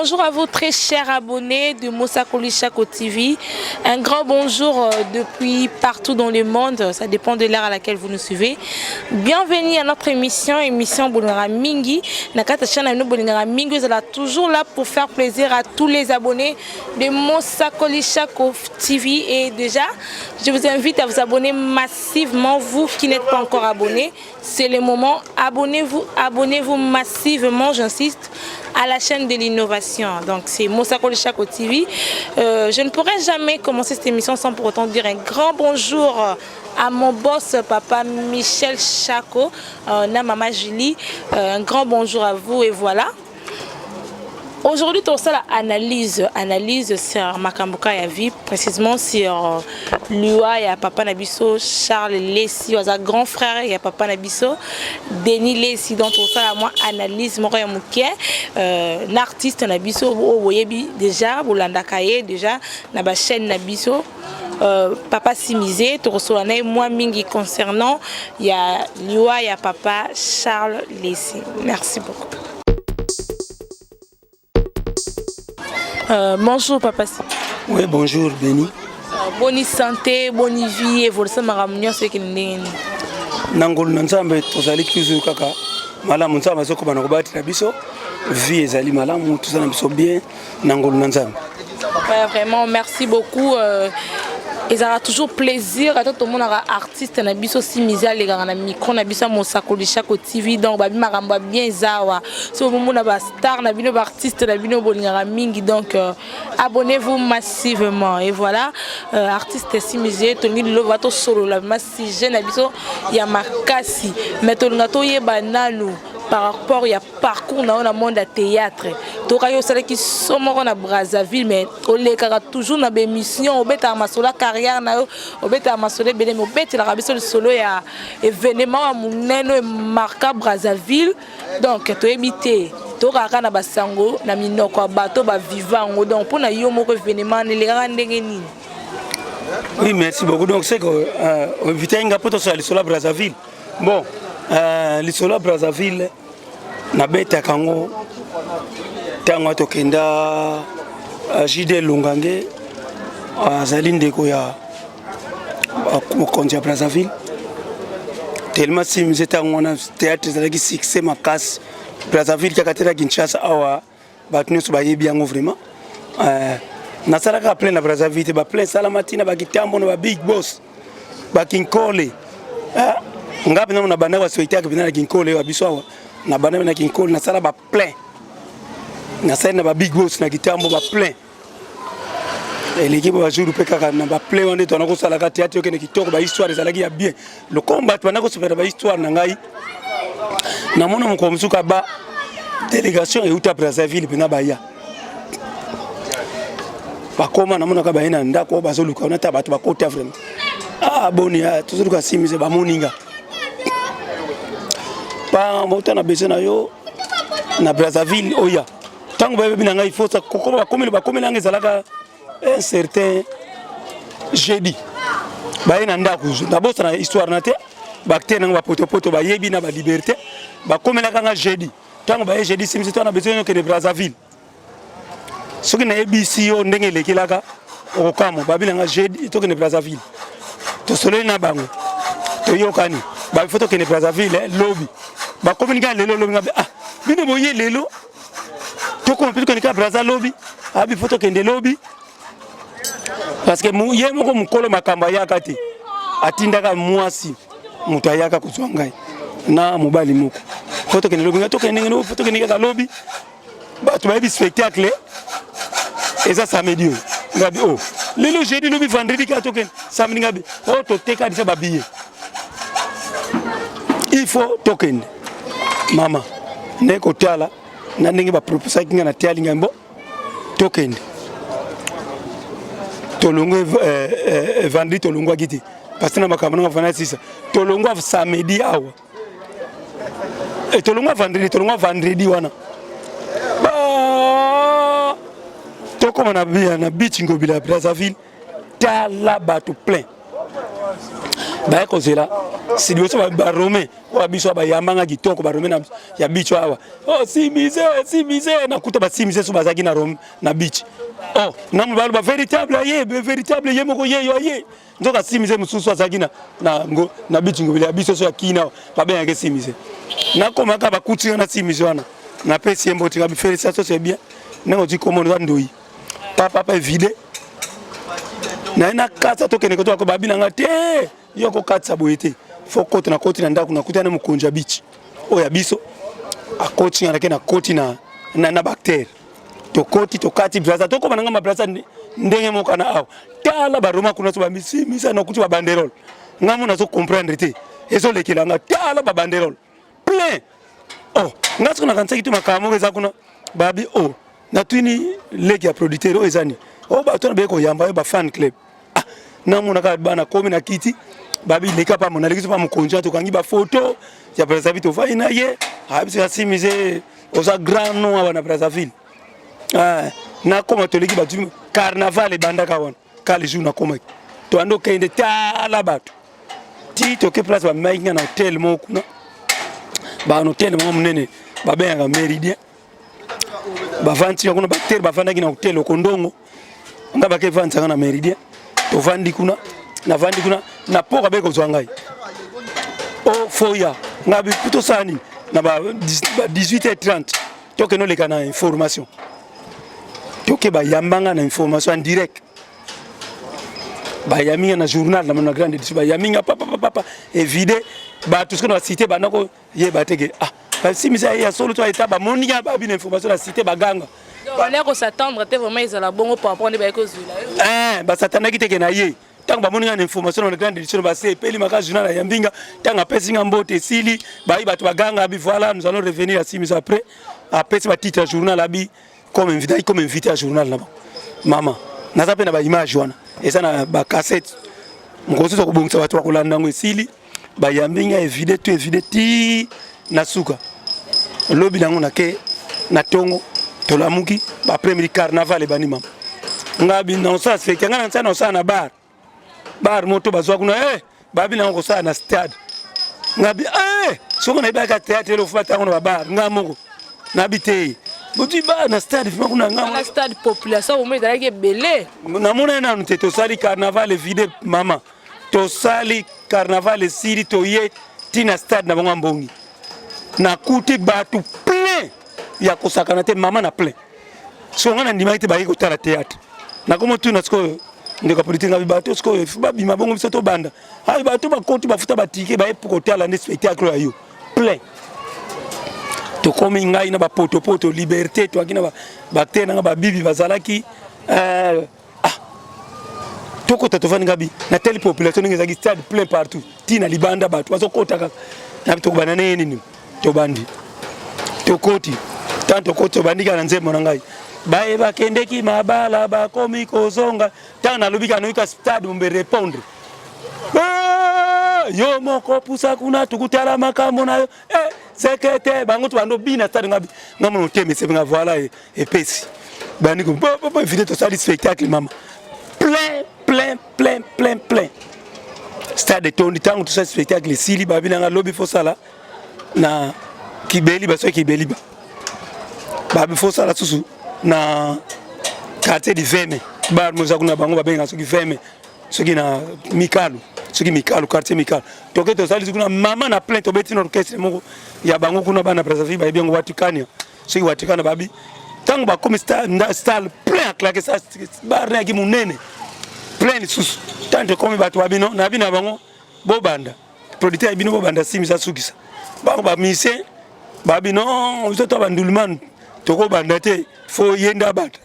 Bonjour à vous très chers abonnés de Mosakoli Chako TV. Un grand bonjour depuis partout dans le monde, ça dépend de l'heure à laquelle vous nous suivez. Bienvenue à notre émission Bolingara Mingi. Nakata Chana no Bolingara Mingi sera toujours là pour faire plaisir à tous les abonnés de Mosakoli Chako TV. Et déjà, je vous invite à vous abonner massivement, vous qui n'êtes pas encore abonnés. C'est le moment, abonnez-vous massivement, j'insiste, à la chaîne de l'innovation. Donc c'est Mosakoli Chako TV. Je ne pourrais jamais commencer cette émission sans pour autant dire un grand bonjour à mon boss papa Michel Chako, à maman Julie. Un grand bonjour à vous et voilà. Aujourd'hui, on fait l'analyse sur Makambuka ya vie, précisément sur Lua et papa Nabiso, Charles Lessi, un grand frère et papa Nabiso, Denis Lessi, dont on fait moi analyse Moria Mouké, l'artiste Nabiso, vous voyez déjà, vous l'andakaye déjà, na ba chaîne Nabiso. Papa Simisé, tu reçois moi mingi concernant il y a Lua et papa Charles Lessi. Merci beaucoup. Bonjour papa. Oui, bonjour Béni. Bonne santé, bonne vie, évolution maramunyo ce qui n'est. Nangol nanzambe tozali kizu kaka. Malamu nzamba zoko bana kobati na biso. Vie ezali malamu tozana biso bien nangol nanzambe. Vraiment merci beaucoup. Et ça a toujours plaisir à tout le monde artiste na biso Simisé les gars na micro na biso Mosakoli Chako TV donc ba maramba bien zawa so moment na ba star na bino ba artiste na bino bolingara mingi donc abonnez-vous massivement et voilà artiste Simisé to ngi lo va to solo la masi jeune na biso ya makasi mais to ngato yeba nanu par rapport à parcours dans le monde du théâtre. Tu as eu qui sont morts à Brazzaville, mais on les a toujours dans des missions. On a ma solo carrière, on a ma solo bénéfice, on a la solo ya événement à mon marqué Brazzaville. Donc tu es habité. Tu as na basango na minoko bateau ba vivant donc pour na yo moko événement les gars. Oui, merci beaucoup. Donc c'est que invité un gapoto sur la Brazzaville. Bon, l'Isola Brazzaville na beta kango tango tokenda JD Lungange azali ndeko ya mokonzi ya Brazzaville tellement Simisé tango na théâtre ezalaki succès makasi Brazzaville kakatela Kinshasa awa bato nyonso bayebi yango vraiment nasalaka plein na Brazzaville ba plein salamatina bakitambo na ba big boss bakinkole ngapi na banda wa soitaka bina na kinkole wa biso na banda na kinkole na sala ba plein na sala na ba big boss na kitambo ba plein l'équipe va jouer pe kaka na ba plein on est on a ko sala ka théâtre ke ne kitoko ba histoire ezalaki ya bien le combat bana ko super ba histoire na ngai na mona mo ko msuka ba délégation et uta Brazzaville bina ba ya ba koma na mona ka ba ina ndako ba zoluka na tabatu ba kota vraiment boni ya toujours ka Simisé ba moninga pa mota na besoin na yo na Brazzaville oya tango ba bina ngai faut ça kokoma ba komela ngai zalaka un certain jeudi ba ina ndako na bosa na histoire na te ba tena ba poto ba yebi na ba liberté ba komela kanga jeudi tango ba jeudi Simisé to na besoin que de Brazzaville soki na ABC yo ndenge lekilaka okamo ba bina nga jeudi to que de Brazzaville to solo na bango to yokani ba photo que de Brazzaville lobby ba communiquer lelo lobby ngabe bino boye lelo to ko mpiko nika Brazza lobby abi photo que de lobby parce que mu ye moko mukolo makamba yakati atindaka mwasi mutayaka kuzwangai na mobali moko photo que de lobby ngato que ndenge photo que nika lobby ba to ba bi spectacle eza samedi ngabe lelo jeudi lobby vendredi ka token samedi ngabe to teka disa ba billet il faut token mama ne ko tala na ndenge ba proposer kinga na tali ngambo token tolongo vendredi tolongo giti parce que na makambo na vana sisa tolongo samedi awa et tolongo vendredi wana ba tokoma na beach ngobila Brazzaville tala bato plein ba ko zela si biso ba Romain ko biso ba yambanga kitoko ba Romain ya bicho awa oh si mise na kuta ba si mise so bazaki na Rome na beach oh na mo ba véritable ye moko ye ndoka si mise mususu azaki na beach ngobele biso so yakina ba ben ya si mise na koma ka ba kutinga na si mise wana na pesi embo tinga bi félicitations c'est bien nango ti komo ndoi papa vide na ina kasa to kene ko to ko babina ngate yo ko katsa boyete fo koti na ndaku na kutana mu konja beach o ya biso a koti ngana kena koti na bacteria to koti to kati braza to ko bananga ma braza ndenge mo kana aw tala ba Roma kuna so ba misa na kuti ba banderole ngamu na so comprendre te ezo lekela nga tala ba banderole plein oh ngaso na kanisa kitu makamo eza kuna babi oh na twini leki ya producteur o ezani o ba tona be ko yamba ba fan club ah na mona ka bana komi na kiti babi leka pa mona lekisi pa mu konja to kangi ba photo ya Brazzaville to fa ina ye ha bisa simize oza grand nom wana Brazzaville ah na koma to leki ba tu carnaval e banda ka wana ka le jour na koma to ando kende tala bato ti to ke place ba mainga na hotel mo kuna ba hotel mo munene ba benga Méridien ba vanti kuna bacteria ba fanda kina hotel okondongo ngaba ke vanti na Méridien to vandi kuna na poka beko zwangai o foya ngabi puto sani na ba 18h30 toke no leka na information toke ba yambanga na information en direct ba yaminga na journal na grande ba yaminga papa éviter ba tout ce que na cité ba nako ye bateke ah ba si misa ya solo to eta ba moninga ba bi information na cité ba ganga on est ko s'attendre te vraiment ils la bongo pour apprendre ba ko zula ba satana kiteke na ye tant ba moninga na information na grande édition ba c'est peli maka journal ya mbinga tant a pesinga mbote sili ba iba to baganga bi voilà nous allons revenir à 6 minutes après ce titre journal abi comme invité à journal là maman na zape na ba image wana eza na ba cassette ngozo to kubongisa watu wakulanda ngo sili ba yambinga evide ti na suka lobi nango na ke na tongo to lamuki ba premier carnaval bani mama ngabi na osa se kanga na osa na bar moto bazwa kuna babi na ngosa na stade ngabi soko na ibaka théâtre lo fata kuna bar ngamoko nabite buti ba na stade fima kuna ngamo na stade population au moins dalaki belé na mona na nteto sali carnaval vide mama to sali carnaval siri to ye tina stade na bango mbongi na kuti batu plein ya kosakana te mama na plein so ngana ndima ite ba ko tala théâtre na komo tu na sko ndeka politique ngabi bato sko ba bima bongo biso to banda hai bato ba koti ba futa ba tike ba pour kotala ne spectacle ayo plein to komi ngai na ba poto liberté to akina ba bakte na ba bibi bazalaki to kota to vani ngabi na telle population ngeza ki stade plein partout tina libanda bato bazo kota ka na to banana nini to bandi to koti tanto koti bandika na nzemo na ngai bae bakendeki mabala bakomi kozonga tana lubika noika stade mbe répondre yo moko pusa kuna tukutala makambo nayo sekete bango to bando bina stade ngabi ngamo teme se nga voilà et pesi bani ko inviter to sali spectacle mama plein stade tondi tango to sali spectacle sili babina nga lobby fo sala na kibeli ba so kibeli ba babi fo sala susu na quartier di Veme bar moza kuna bango babenga soki Veme soki na Mikalu quartier Mikalu toke to sali kuna mama na plein to beti na orchestre moko ya bango kuna bana Brazzaville ba biengo watikania soki watikana babi tango ba comme style plein à claquer ça bar na ki munene plein sus tanto comme bato babino na bina bango bo banda producteur ibino bo banda simisa sukisa bango ba mise babino biso to bandulman toko banda te fo yenda bata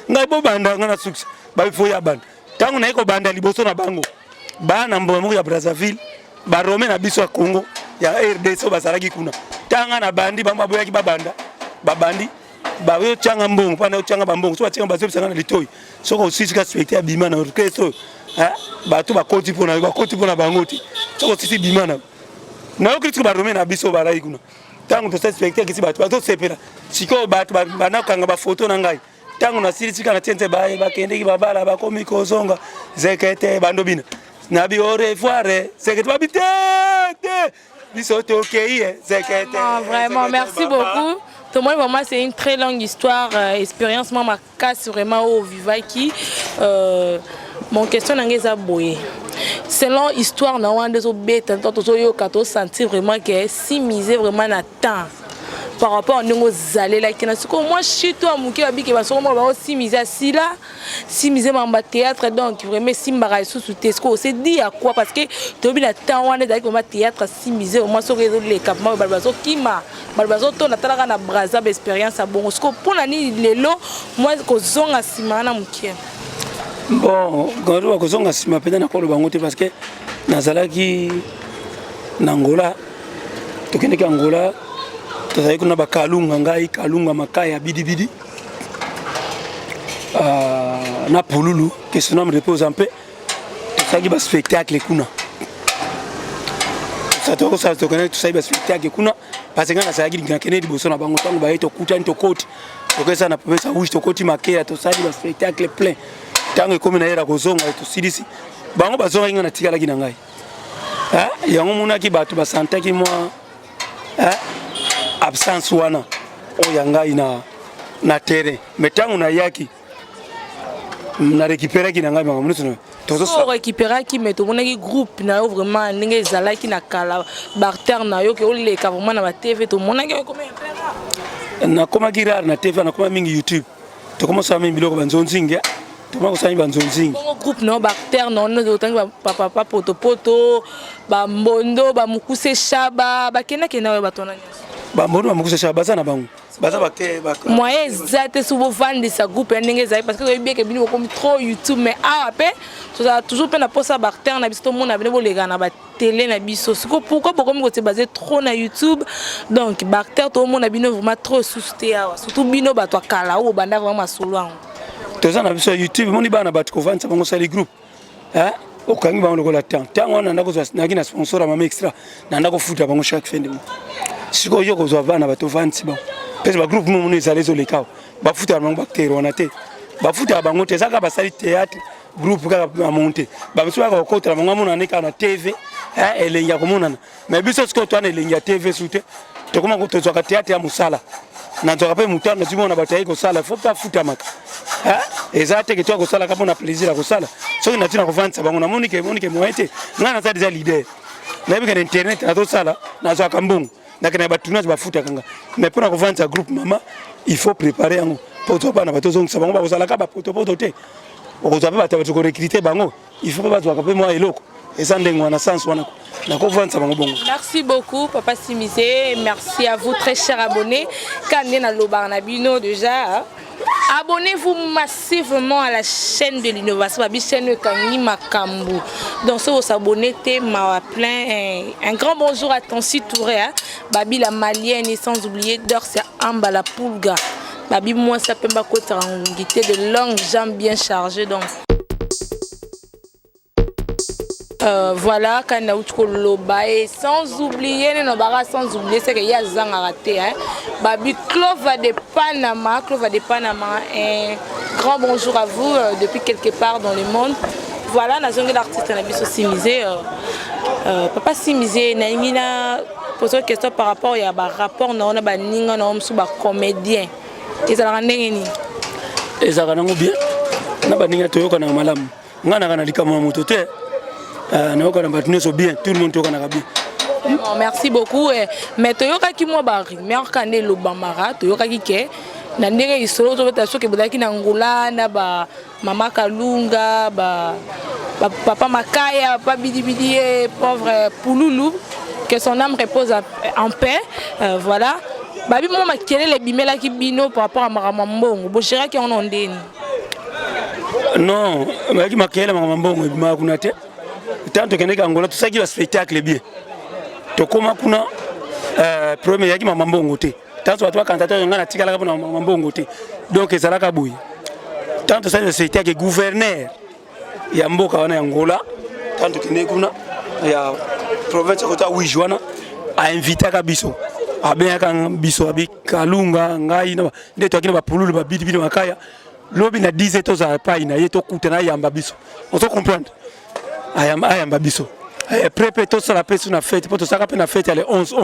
ngai bo banda ngana success ba fo ya banda tangu na iko banda liboso na bango bana mbomo ya Brazzaville ba Rome na biso ya Congo ya RDC basaraki kuna tanga na bandi bamba boyaki ba banda ba bandi ba yo changa mbongo pana yo changa bambongo so changa bazo bisanga na litoi soko sisi ka spectacle bima na orchestre ba to ba koti pona bangoti soko sisi bima na yo kristo ba Rome na biso ba rai kuna tangu to spectacle kisi ba to sepela siko bato bana kanga ba photo na ngai tangu na siri sika na tente ba kendeki babala ba komi kozonga zekete bando bina nabi au revoir c'est que tu vas bité biso to okay c'est que vraiment merci beaucoup. Pour moi, vraiment, c'est une très longue histoire, expérience. Moi, ma casse vraiment au Vivaki. Mon question est boye. Selon l'histoire, on a des bêtes, on a senti vraiment que si misé vraiment à temps par rapport à nous allés là, moi, chez toi, mon cœur, qui va sûrement si misé si là, si misé dans le théâtre, donc vraiment si m'arrête sous Tesco, c'est dit à quoi parce que tu as vu la temps on est avec le théâtre si misé au moins sur les campements balbazo qui m'a balbazo ton atala na braza expérience à bon parce que pour l'année les lots moi que zonga simana mon cœur. Bon, quand on a zonga simana peut-être encore le bangote parce que nazalaki n'Angola, tu connais qu'Angola tazali kuna bakalunga ngai kalunga makaya bidibidi na pululu que son nom repose en paix tozali ba spectacle kuna ça to connaît tout ça ba spectacle kuna parce que na sayaki ngana kenedi boso na bango tango ba eto kuta nto koti okesa na pesa uji to koti makea to sali ba spectacle plein tango comme na era kozonga to sidisi bango bazonga ngana tikala kina ngai yango muna ki bato ba santaki moi absence wana oyanga na terrain metangu na yaki na récupérer ki na ngai bango muno tozo récupérer ki meto mona ki groupe na yo vraiment ndenge ezala ki na kala barter na yo ke oleka vraiment na ba TV to mona ki comment na koma girar na TV na koma mingi YouTube to koma sa mingi biloko banzonzinga to koma sa mingi banzonzinga bon groupe no barter no no tangi ba papa poto ba mbondo ba mukuse shaba ba kena yo batona bambono bamukuse shaba baza na bango baza bake moyen exact sur vos vendre sa groupe ndenge ezali parce que bien que bino comme trop YouTube mais après tu as toujours pe na posa barter na biso monde na bino bolega na ba télé na biso pourquoi comme c'est basé trop na YouTube donc barter tout monde na bino vraiment trop sous-té surtout bino ba to kala ou banda vraiment solo toza na biso YouTube moni bana bat ko vendre bango sali groupe okangi bango lokola temps wana ndako na kina sponsor mama extra na ndako futa bango chaque fin de mois siko yo kozwa bana bato vanti bon pese ba groupe mono ezali zo lekao ba futa bango bactérie wana te ba futa bango te saka basali théâtre groupe kaka monter ba biso ka kokota bango mona neka na TV elenga komona mais biso siko to na elenga TV sute to koma ko tozwa ka théâtre ya musala na nzoka pe mutana zimona batayi ko sala faut pas futa maka ezate ke to ko sala ka pona plaisir ko sala so ina tina ko vanti bango na monike moite ngana za déjà leader na bika internet na to sala na zo kambongo nakena batunage bafuta kanga mais pour na vendre groupe mama il faut préparer yango pour to bana bato zonga bango ba kozala ka ba poto te okozwa pe bato ko recruter bango il faut pas bazwa ka pe moi eloko eza ndengo na sens wana na ko vendre bango bongo. Merci beaucoup Papa Simisé, merci à vous très chers abonnés kande na lobarna bino déjà. Abonnez-vous massivement à la chaîne de l'innovation, la chaîne Kangi Makambu. Donc, si vous abonnez, plein. Un grand bonjour à Tansi Touré, Babi la malienne et sans oublier Dorse Amba la Poulga. Babi, moi, ça peut pas côté en guité de longues jambes bien chargées. Donc, voilà, quand on a et sans oublier, c'est qu'il y a Zang à rater. Babi Clova de Panama, un grand bonjour à vous depuis quelque part dans le monde. Voilà, nous avons l'artiste Nabiso Simisé. Papa Simisé, nous avons posé une question par rapport à un rapport nous avons sur les comédiens. Ils ont rendu ils ont rendu bien. Nous avons rendu bien. Nous avons rendu bien. Bien, tout le monde bien. Merci beaucoup. Mais toyoka ki mo ba rumeur kane lo bamara toyoka ki ke na ndenge isolo to beta soki bodaki na ngula na ba mama Kalunga ba papa Makaya papa bidibidi pauvre Pouloulou que son âme repose en paix. Voilà. Babi mo makele le bimela ki bino par rapport à Maramambongo. Boshira ki on ondeni. Non, mais makele Maramambongo bima kuna te. Tant que nous avons un spectacle bien. Tu comment kuna premier yaki Mamambongo te. Tant que tu as cantateur ngana tikala pour Mamambongo te. Donc ça la kabouy. Tant que ça le spectacle gouverneur ya mboka wana Angola. Tant que nous kuna ya province kota Wijwana a invité kabiso. Abe kan biso abi Kalunga ngai na nde to akina ba pululu ba bidi makaya. Lobi na 10 to za pa ina yeto kutana yamba biso. On se comprendre. ayamba biso prépé tout ça la paix sur la fête pour tout ça na fête elle 11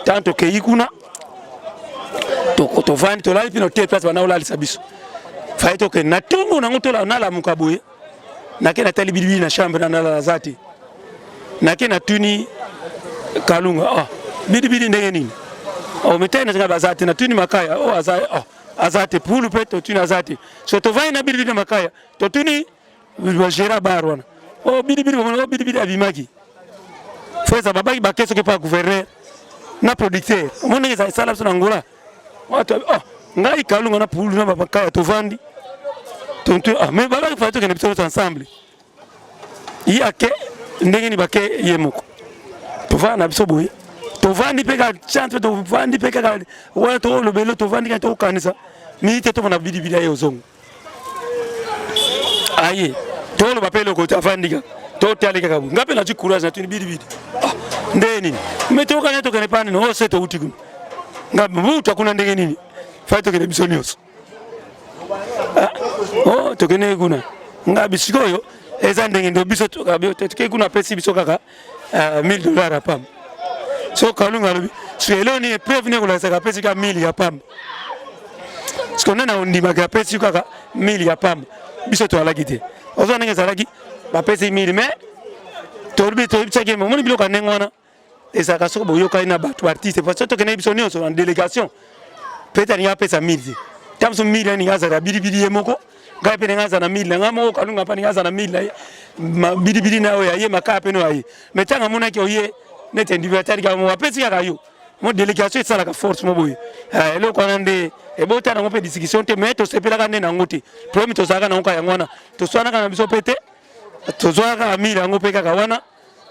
tant que yikuna to vandi to la pino te place bana ola lisabiso fa to que na tongo na ngoto na la mukaboye na ke na tali bibi na chambre na la zati na ke na tuni kalunga bibi ndenge nini metena nga bazati na tuni makaya azati pulu pe to tuni azati so to vai na bibi na makaya to tuni gera barwana bibi abimaki feza babaki bakeso ke pa gouverneur na producteur moni za sala so ngula watu ngai kalunga na pulu na makaya to vandi tontu mais babaki fa to ke na biso ensemble yake ndenge ni bake yemoko to va na biso boye to vandi peka chante to vandi peka wala to lo belo to vandi ka to kanisa mi te to na bibi ya zongo aye to lo bapelo ko to vandi ka to tali ka kabu ngape na courage na tuni bibi ndeni meto kana to kana pani no se to utiku ngape muta kuna ndenge nini fa to kene bisonios to kene kuna ngabe sikoyo eza ndenge ndo biso to kabe to ke kuna pesi biso kaka $1000 pam so kalunga lobi so eloni prévenir ko la saka pesi ka 1000 ya pam parce qu'on a ondima ka pesi kaka 1000 ya pam biso to ala kite ozo ndenge zalaki ba pesi 1000 mais to tsake mo bilo ka nengwana ezaka soko boyo ka ina batu artiste parce que to kene biso nyonso en délégation peut-être ya pesa 1000 tamso 1000 ni ngaza bidibidi yemoko ngai pe ngaza na 1000 ngamo kalunga pa ngaza na 1000 bidibidi na oya ye makaya pe no ayi metanga mona ki oye nete ndibatari ka mo apesi ya kayo mo délégation et ça la force mo boye elo kwana nde e bota na ngope discussion te mais to sepela ka nena ngoti promis to saka na ngoka ya ngwana to swana kana biso pete to zwa ka amira ngope ka wana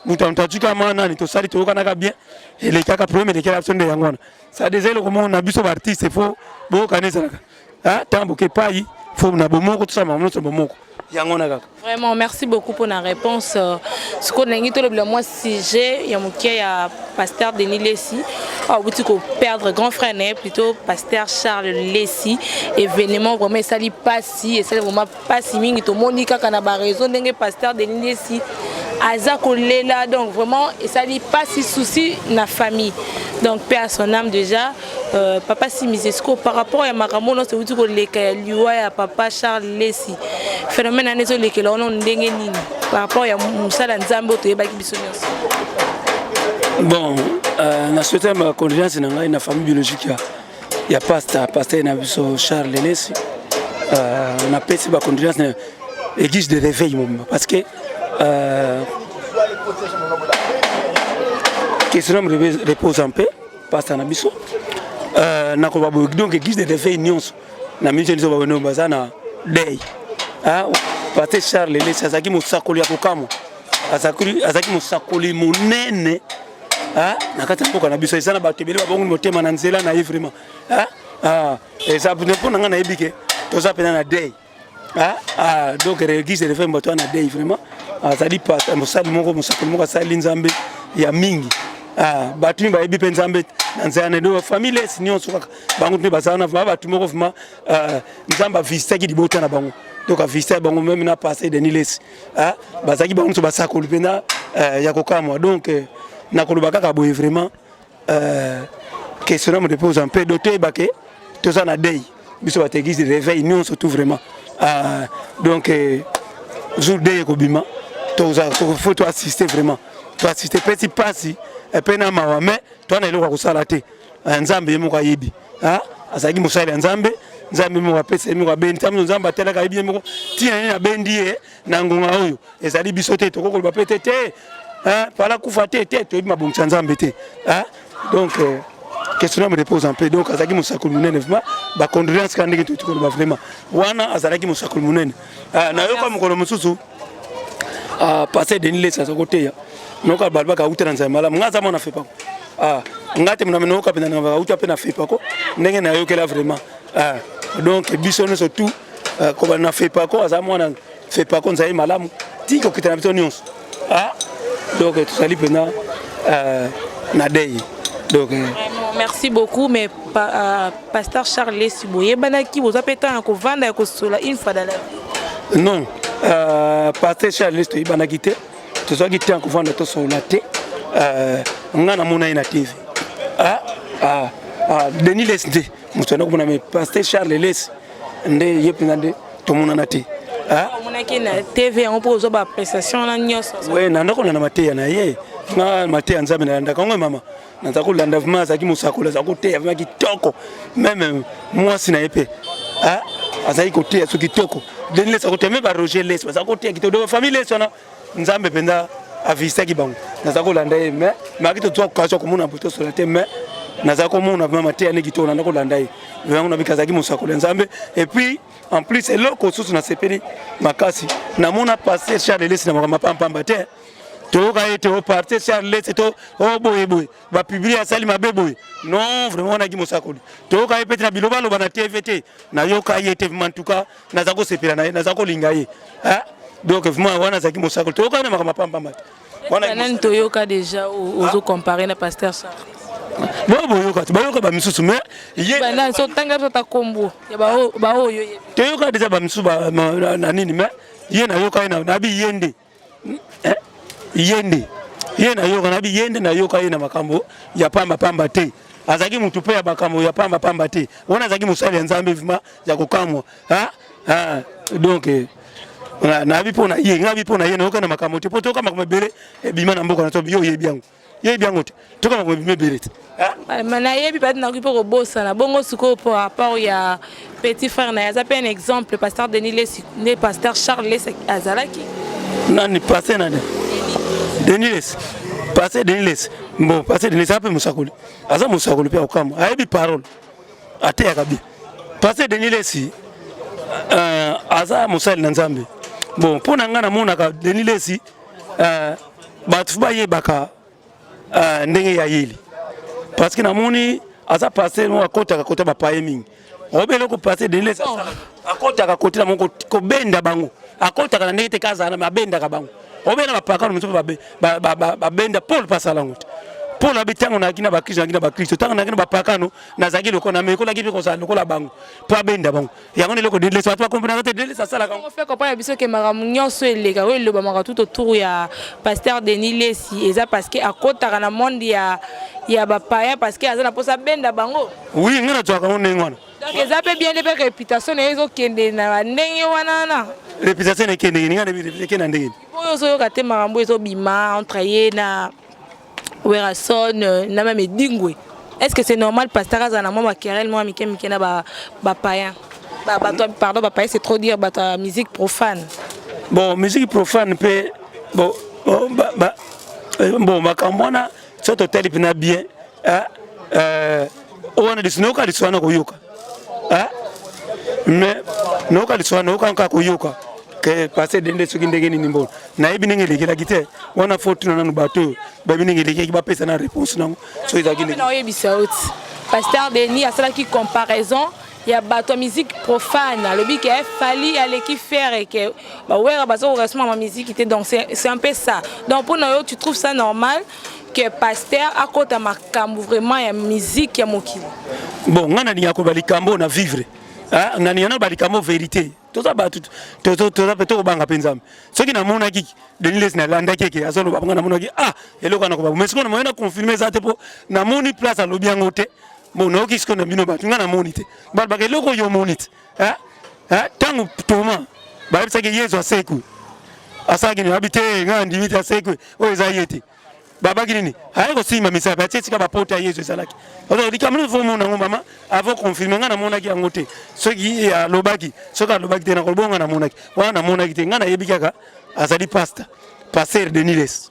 muta mtachuka mana ni to sali to kana ka bien ele kaka promis de kala sonde ya ngwana ça des elo comme on a biso artiste faut bo kaneza ka tambo ke pai faut na bomoko to sama no bomoko. Vraiment, merci beaucoup pour la réponse. Ce qu'on a dit, le moi sujet, il y a mon pasteur Denis Lessi. Vous pouvez perdre grand frère, plutôt pasteur Charles Lessi. Événement vraiment ça lui passe et c'est vraiment pas si ming. Tout le monde dit qu'on a raison d'un pasteur Denis Lessi. Azakolela donc vraiment et ça lui passe si souci na famille. Donc père à son âme déjà. Papa Simisesko par rapport à Makamono c'est vous que les liwa ya papa Charles Lessi. Phénomène à nezo lesquels on ndenge nini par rapport à Moussala Nzambe to yebaki biso nyonso. Bon, na souhaite ma condoléance na na famille biologique ya pasteur na biso Charles Lessi. Na pesi ba condoléance na église de réveil parce que que son âme repose en paix pasteur na biso. Na ko babo donc église de réveil nyonso na mission zo babo no bazana day pasteur Charles Lessi azaki musakoli ya kokamo azaki musakoli munene na kati mboka na biso esana batebele babongo motema na nzela na ye vraiment eza pour nga na yebike toza pena na day donc l'église de réveil mbato na day vraiment azali pasteur musali moko asali nzambe ya mingi batu ba yebi penza nzambe nzana do famille nyonso kaka bango te bazana va batu moko vraiment nzamba visita ki dibota na bango donc a visita bango même na passé de Niles bazaki bango so basakolu pena ya kokamo donc na koloba kaka boye vraiment question me repose un peu doté baké to ça na day biso ba église de réveil nyonso tout vraiment donc jour day ko bima to za faut to assister vraiment to assister petit passi pena mawa mais to na eloko kusala te nzambe mo ka yebi azaki musali nzambe mo apesa mo ka bendi tamu nzambe atela ka yebi mo tina na bendi na ngonga oyo ezali biso te to ko ba pete te pala kufa te to yebi mabongisa nzambe te donc question me repose un peu donc azaki musakulu munene vraiment ba condoléance ka ndenge to ko ba vraiment wana azalaki musakulu munene na yo ka mukolo mususu passer Denis Lessi sa côté noka balba ka utana nzama la ngaza mona fait pas ngate mna noka pena na uta pena fait pas ko ndenge na yo kela vraiment donc bisono surtout ko ba na fait pas ko aza mona fait pas ko nzai malamu tiko kitana biso nyonso donc tout ça li pena na day donc merci beaucoup mais pasteur Charles Lessi boye banaki boza peta ko vanda ko sola une fois dans la vie Non, pasteur Charles Leste ibana quitté. Tu sois quitté en couvant de tout sur la tête. On a mon na TV. Denis Leste. Moussana comme on pasteur Charles Leste. Ndé yepinande tout mon na té. On a qui na TV on pose ba prestation na nyos. Ouais, nando ko na maté na ye. Na maté anzabe na ndaka ngwe mama. Naza kolanda vima zaki musakula za koteya vima kitoko. Même moi sina épée. Azali koteya so kitoko. Denis Leste koteya me ba Roger Leste za koteya kitoko famille Leste na nzambe penda avisa ki bango. Naza kolanda ye mais makito twa kwaso komuna poto sur la tête mais naza komuna vima maté ne kitoko na kolanda ye. Vima na bikazaki musakula nzambe et puis en plus c'est loko sous na sepeli makasi. Na mona passé Charles Leste na mapamba mbate. Toka été au parti Charles Leste to boy va publier à Salima Beboy non vraiment na gimo sakoli toka été na biloba lo bana TVT na yoka yete en tout cas na zako sepela na zako lingaye donc vraiment wana zaki mo sakoli toka na mapamba mate wana nan to yoka déjà ozo comparer na pasteur Charles yoka ba misusu mais ye bana so tanga so ta kombo ya ba oyo te yoka déjà ba misusu ba na nini mais ye na yoka na bi yende yende ye na yoka na bi yende na yoka ye na makambo ya pamba te azaki mutu pe ya makambo ya pamba te wana azaki musali nzambe vima ya kokamwa donc na bi pona ye ngabi pona ye na yoka na makambo te poto kama kumebele ebima na mboka na to biyo ye biango te to kama kumebele te mana ye bi pas na ko bossa na bongo suko pour rapport ya petit frère na ya un exemple pasteur Denis Leste ne pasteur Charles Leste azalaki nani passé nani Denis Leste passé Denis Leste bon passé Denis Leste ape musakoli aza musakoli pe okama ayebi parole ate yakabi passé Denis Leste aza musali na nzambe bon pona ngana mona ka Denis Leste batu ba yebaka ndenge ya yeli parce que na moni aza passé no akota ba paye mingi obele ko passé Denis Leste akota ka kotela moko ko benda bango akota kana ndenge te kazana mabenda ka bango obena bapaka no mutso ba benda Paul pasala ngote Paul abitango na kina bakristo tanga na kina bapaka no na zaki loko na meko la kipe ko sa loko la bango pa benda bango yango ne loko Denis Leste watu comprendre te Denis Leste sala ka on fait comprendre biso ke maramu nyonso eleka we loba maka tout autour ya pasteur Denis Leste eza parce que akota kana monde ya bapaya parce que azana posa benda bango oui ngana twaka on ngwana donc eza pe bien de réputation na ezo kende na ndenge wana na réputation ne kende ngana bi kende ndenge boyo so yoka marambo ezo bima entre ye na Werason na même dingwe est-ce que c'est normal pasteur azana mo ba querelle mo amike na ba païen pardon ba païen c'est trop dire ba musique profane bon musique profane peut bon makambona soto teli pina bien on a des noka liswana koyoka mais noka liswana okanka koyoka que passer dende soki ndenge ni nimbo na yebi ndenge lekela kite wana foto na bato babi ndenge lekeki ba pesa na réponse nango so ezaki ndenge na yebi saut pasteur Denis asala ki comparaison ya bato musique profane le bi que fali aleki faire et que ba wera baso correspond à ma musique était donc c'est un peu ça donc pour nous tu trouves ça normal que pasteur à côté makambo vraiment ya musique ya mokili bon ngana ni yakoba likambo na vivre ngani yana ba likambo vérité toza ba toza peto banga penzam soki na mona ki Denis Leste na landa keke azono ba ngana mona ki eloko na ko ba mais siko na moyena confirmer ça te po na moni place a lobiango te bon no ki siko na bino ba ngana moni te ba ba eloko yo moni te tangu toma ba bisa ke Yesu aseku asaki ni habite ngandi vita aseku o ezayete baba kinini haiko sima misa ba tshika ba pota Yesu ezalaki ozo likamno fo mona ngoma avant confirmer ngana mona ki angote soki ya lobaki soka lobaki te na kolbonga na mona ki wana mona ki te ngana yebikaka azali pasteur Denis Leste.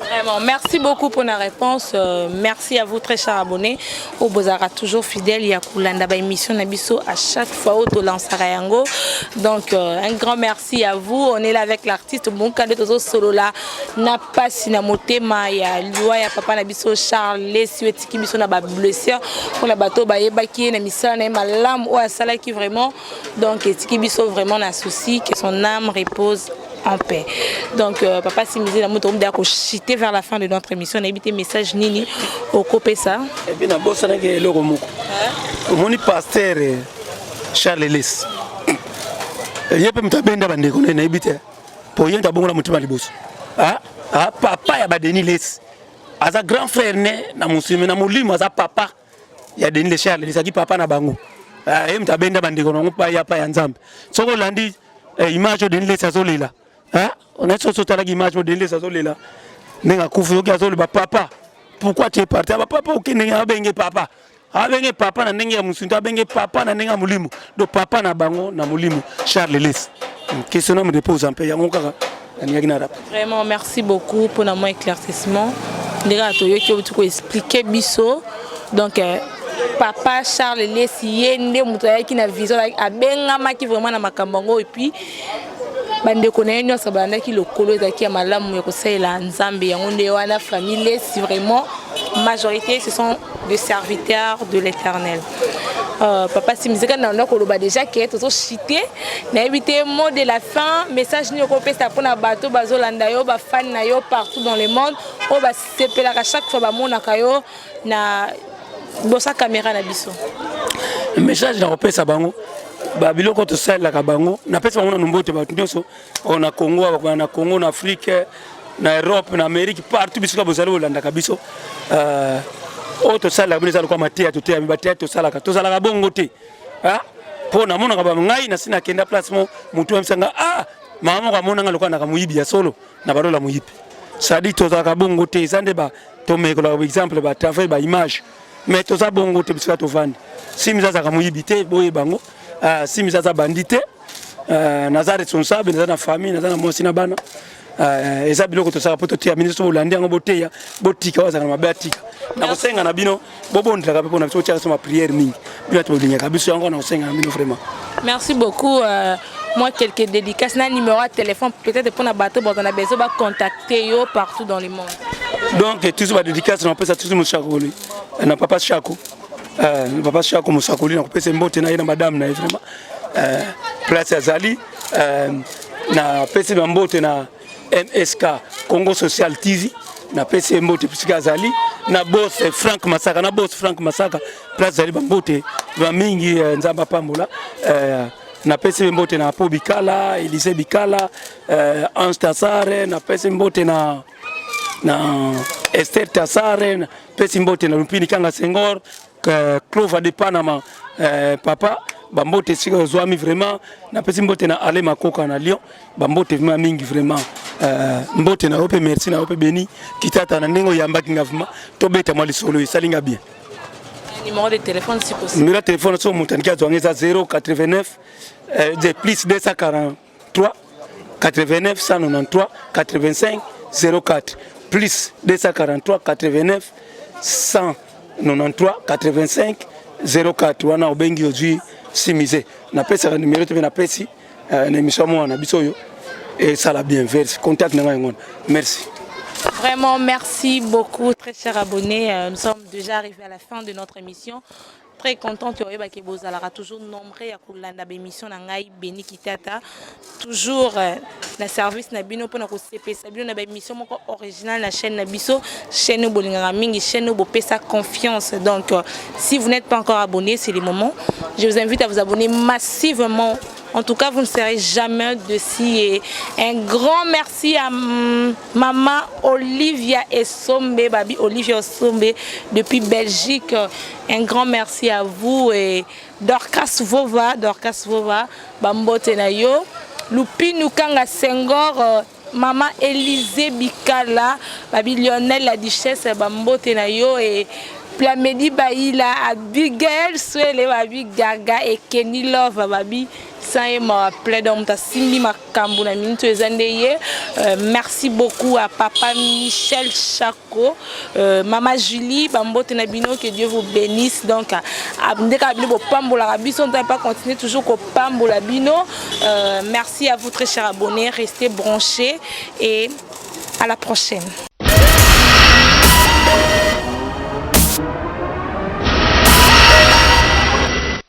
Vraiment, merci beaucoup pour la réponse. Merci à vous, très chers abonnés. Au Bozara, toujours fidèle. Il y a Koulanda ba émission Nabiso à chaque fois au Lansarayango. Donc, un grand merci à vous. On est là avec l'artiste Moukande Tozo Solo là. N'a pas sinamoté ma ya Lua ya papa Nabiso Charles Leste Tiki Biso na ba blessure pour la bateau ba yebaki na misa na malam ou asala qui vraiment. Donc, Tiki Biso vraiment na souci que son âme repose en paix. Donc, papa Simizé, la moto de chiter vers la fin de notre émission. On a évité message Nini au Copessa. Et puis, on a bossé avec le Romoko. Mon pasteur Charles Leste. Yepe mtabenda bandeko na ebite. Po yenda bongo na mutima liboso. Papa ya ba Denis Les. Aza grand frère ne na musime na mulimo aza papa ya Denis Les Charles lisaki papa na bango. Mtabenda bandeko na ngopa ya pa ya Nzambe. Soko landi image de Denis Les azolela. On a sorti la image de Denis Les azolela. Nenga kufu yoki azolela papa. Pourquoi tu es parti? Papa okende abenge papa. Abenge papa na ndenge ya musunta abenge papa na ndenge ya mulimo. Do papa na bango na mulimo Charles Les. Question me dépose un peu yango kaka. Vraiment, merci beaucoup pour mon éclaircissement. Déjà, tu as expliqué biso. Donc, papa Charles Les, yende mutoya qui na vision a bengama qui vraiment na makambango et puis bande connaître ça bande qui le colo qui a malamu ko c'est la Nzambe yango nde wana famille si vraiment majorité ce sont des serviteurs de l'Éternel. Papa Simizeka na koloba déjà que tout chité na éviter mot de la fin message ni ko pesa pona bato bazolanda yo ba fan na yo partout dans le monde o ba sepela chaque fois ba mona kayo na bosa caméra na biso message na ko pesa bango ba biloko to sala ka bango na pesa bango na nombote ba nyonso on a Congo na Congo na Afrique na Europe na Amérique partout biso ka bozalo landa ka biso to sala ka biso kwa matia to te batia to sala ka bongo te po na mona ka ba ngai na sina kenda place mo mutu amsanga mama kwa mona ngalo kana ka muyibi ya solo na barola muyibi sadi to ka bongo te sande ba to me ko exemple ba travail ba image mais to za bongo te biso to vandi simiza za ka muyibi te boye bango simiza za bandite naza responsable naza na famille naza na mosi na bana eza biloko to saka poto tia ministre Holandi ngo boteya botika waza na mabatika na kosenga na bino bobondela ka pepo na biso tia sama prière mingi bino to linya ka biso yango na kosenga na bino vraiment. Merci beaucoup. Moi quelques dédicaces na numéro de téléphone peut-être pour na bateau bon on a besoin de contacter yo partout dans le monde. Donc tous les dédicaces on peut ça tous mon chakoli na papa Chako papa Chako musakoli na kopesa mbote na ina madame na vraiment place azali na pesa mbote na MSK Congo Social TV na pesa mbote pisika azali na boss Frank Masaka place azali mbote ba mingi nzamba pambola na pesa mbote na Po Bikala Elise Bikala Ange Tassare na pesa mbote na Esther Tassare na pesa mbote na Lupini Kanga Senghor Clova de Panama papa bambote sika zwami vraiment na pesi mbote na Ale Makoka na Lyon bambote vraiment mingi vraiment mbote na ope merci na ope beni kitata na ndingo yamba kingavuma to beta mali solo isalinga bien. Numéro de téléphone si possible. Numéro de téléphone so mutaniki zwangeza 089 plus 243 89 193 85 04 plus 243 89 193 85 04 wana obengi ozui simize na pesa numéro te na pesi na émission mo na biso yo et ça la bien verse contact na ngai. Merci. Vraiment merci beaucoup très chers abonnés, nous sommes déjà arrivés à la fin de notre émission. Très content que vous allez toujours nombreux à kulanda émission na ngai Beni Kitata toujours na service na bino pour na ko CPS bino na émission moko original na chaîne na biso chaîne bolinga mingi chaîne bo pesa confiance. Donc si vous n'êtes pas encore abonné, c'est le moment. Je vous invite à vous abonner massivement. En tout cas, vous ne serez jamais dessus. Et un grand merci à maman Olivia Essombe, babi Olivia Essombe depuis Belgique. Un grand merci à vous et Dorcas Vova, Bambote Nayo, Lupinu Kanga Senghor, maman Élisée Bikala, babi Lionel la Duchesse, Bambote Nayo et Plamedi Baïla, Abigail Swele, babi Gaga et Kenny Love, babi. Merci beaucoup à papa Michel Chako, maman Julie, Bambote Nabino, que Dieu vous bénisse. Donc, pas continuer toujours au Pambolabino. Merci à vous très chers abonnés, restez branchés et à la prochaine.